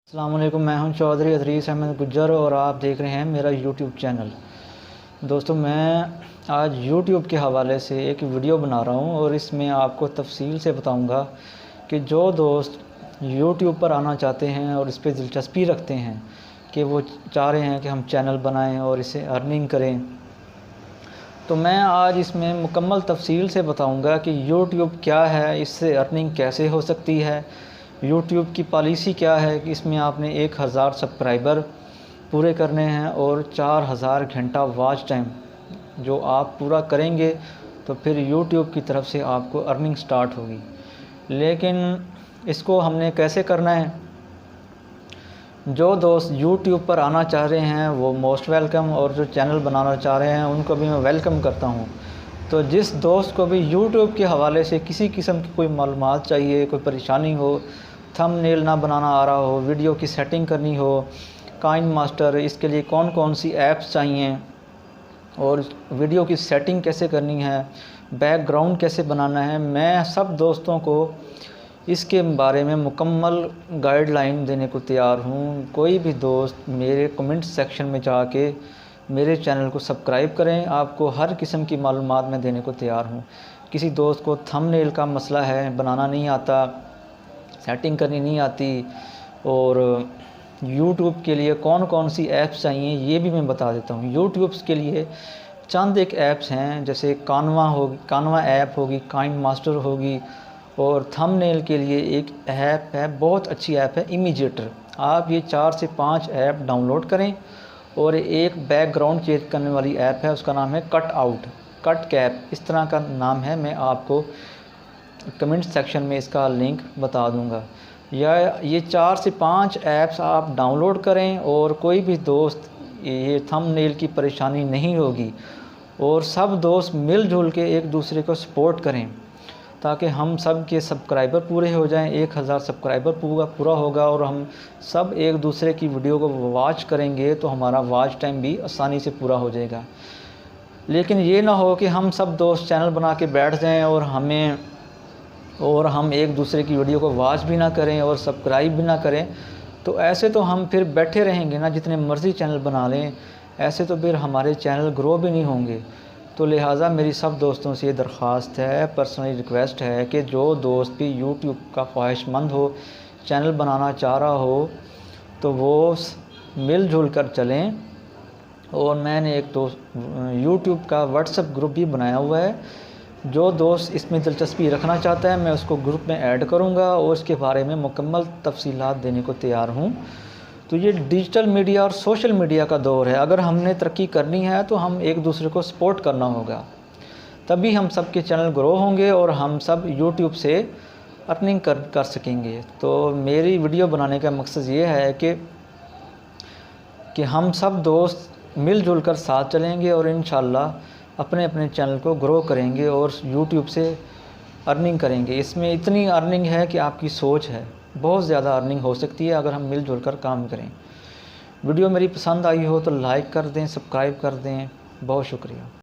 अस्सलाम वालेकुम, मैं हूं चौधरी अदरीस अहमद गुज्जर और आप देख रहे हैं मेरा यूट्यूब चैनल। दोस्तों, मैं आज यूट्यूब के हवाले से एक वीडियो बना रहा हूं और इसमें आपको तफसील से बताऊंगा कि जो दोस्त यूट्यूब पर आना चाहते हैं और इस पर दिलचस्पी रखते हैं कि वो चाह रहे हैं कि हम चैनल बनाएं और इसे अर्निंग करें, तो मैं आज इसमें मुकम्मल तफसील से बताऊंगा कि यूट्यूब क्या है, इससे अर्निंग कैसे हो सकती है, यूट्यूब की पॉलिसी क्या है कि इसमें आपने 1000 सब्सक्राइबर पूरे करने हैं और 4000 घंटा वॉच टाइम जो आप पूरा करेंगे तो फिर यूट्यूब की तरफ से आपको अर्निंग स्टार्ट होगी। लेकिन इसको हमने कैसे करना है? जो दोस्त यूट्यूब पर आना चाह रहे हैं वो मोस्ट वेलकम, और जो चैनल बनाना चाह रहे हैं उनको भी मैं वेलकम करता हूं। तो जिस दोस्त को भी यूट्यूब के हवाले से किसी किस्म की कोई मालूमात चाहिए, कोई परेशानी हो, थंबनेल ना बनाना आ रहा हो, वीडियो की सेटिंग करनी हो, काइन मास्टर, इसके लिए कौन कौन सी ऐप्स चाहिए और वीडियो की सेटिंग कैसे करनी है, बैकग्राउंड कैसे बनाना है, मैं सब दोस्तों को इसके बारे में मुकम्मल गाइडलाइन देने को तैयार हूँ। कोई भी दोस्त मेरे कमेंट सेक्शन में जाके मेरे चैनल को सब्सक्राइब करें, आपको हर किस्म की मालूमात मैं देने को तैयार हूँ। किसी दोस्त को थंबनेल का मसला है, बनाना नहीं आता, सेटिंग करनी नहीं आती, और यूट्यूब के लिए कौन कौन सी ऐप्स चाहिए ये भी मैं बता देता हूँ। यूट्यूब के लिए चंद एक ऐप्स हैं, जैसे कानवा ऐप होगी, काइन मास्टर होगी, और थंबनेल के लिए एक ऐप है, बहुत अच्छी ऐप है, इमीडिएटर। आप ये 4 से 5 ऐप डाउनलोड करें, और एक बैकग्राउंड चेंज करने वाली ऐप है, उसका नाम है कट कैप, इस तरह का नाम है। मैं आपको कमेंट सेक्शन में इसका लिंक बता दूंगा। या ये 4 से 5 ऐप्स आप डाउनलोड करें और कोई भी दोस्त ये थंबनेल की परेशानी नहीं होगी, और सब दोस्त मिलजुल के एक दूसरे को सपोर्ट करें ताकि हम सब के सब्सक्राइबर पूरे हो जाएं। 1000 सब्सक्राइबर पूरा होगा और हम सब एक दूसरे की वीडियो को वॉच करेंगे तो हमारा वॉच टाइम भी आसानी से पूरा हो जाएगा। लेकिन ये ना हो कि हम सब दोस्त चैनल बना के बैठ जाएं और हम एक दूसरे की वीडियो को वॉच भी ना करें और सब्सक्राइब भी ना करें, तो ऐसे तो हम फिर बैठे रहेंगे ना, जितने मर्ज़ी चैनल बना लें, ऐसे तो फिर हमारे चैनल ग्रो भी नहीं होंगे। तो लिहाजा मेरी सब दोस्तों से ये दरख्वास्त है, पर्सनली रिक्वेस्ट है कि जो दोस्त भी यूट्यूब का ख्वाहिशमंद हो, चैनल बनाना चाह रहा हो, तो वो मिलजुल कर चलें। और मैंने एक दोस्त यूट्यूब का व्हाट्सएप ग्रुप भी बनाया हुआ है, जो दोस्त इसमें दिलचस्पी रखना चाहता है मैं उसको ग्रुप में ऐड करूँगा और इसके बारे में मुकम्मल तफसीलात देने को तैयार हूँ। तो ये डिजिटल मीडिया और सोशल मीडिया का दौर है। अगर हमने तरक्की करनी है तो हम एक दूसरे को सपोर्ट करना होगा, तभी हम सब के चैनल ग्रो होंगे और हम सब यूट्यूब से अर्निंग कर सकेंगे। तो मेरी वीडियो बनाने का मकसद ये है कि हम सब दोस्त मिलजुल कर साथ चलेंगे और इंशाल्लाह अपने अपने चैनल को ग्रो करेंगे और यूट्यूब से अर्निंग करेंगे। इसमें इतनी अर्निंग है कि आपकी सोच है, बहुत ज़्यादा अर्निंग हो सकती है अगर हम मिलजुल कर काम करें। वीडियो मेरी पसंद आई हो तो लाइक कर दें, सब्सक्राइब कर दें। बहुत शुक्रिया।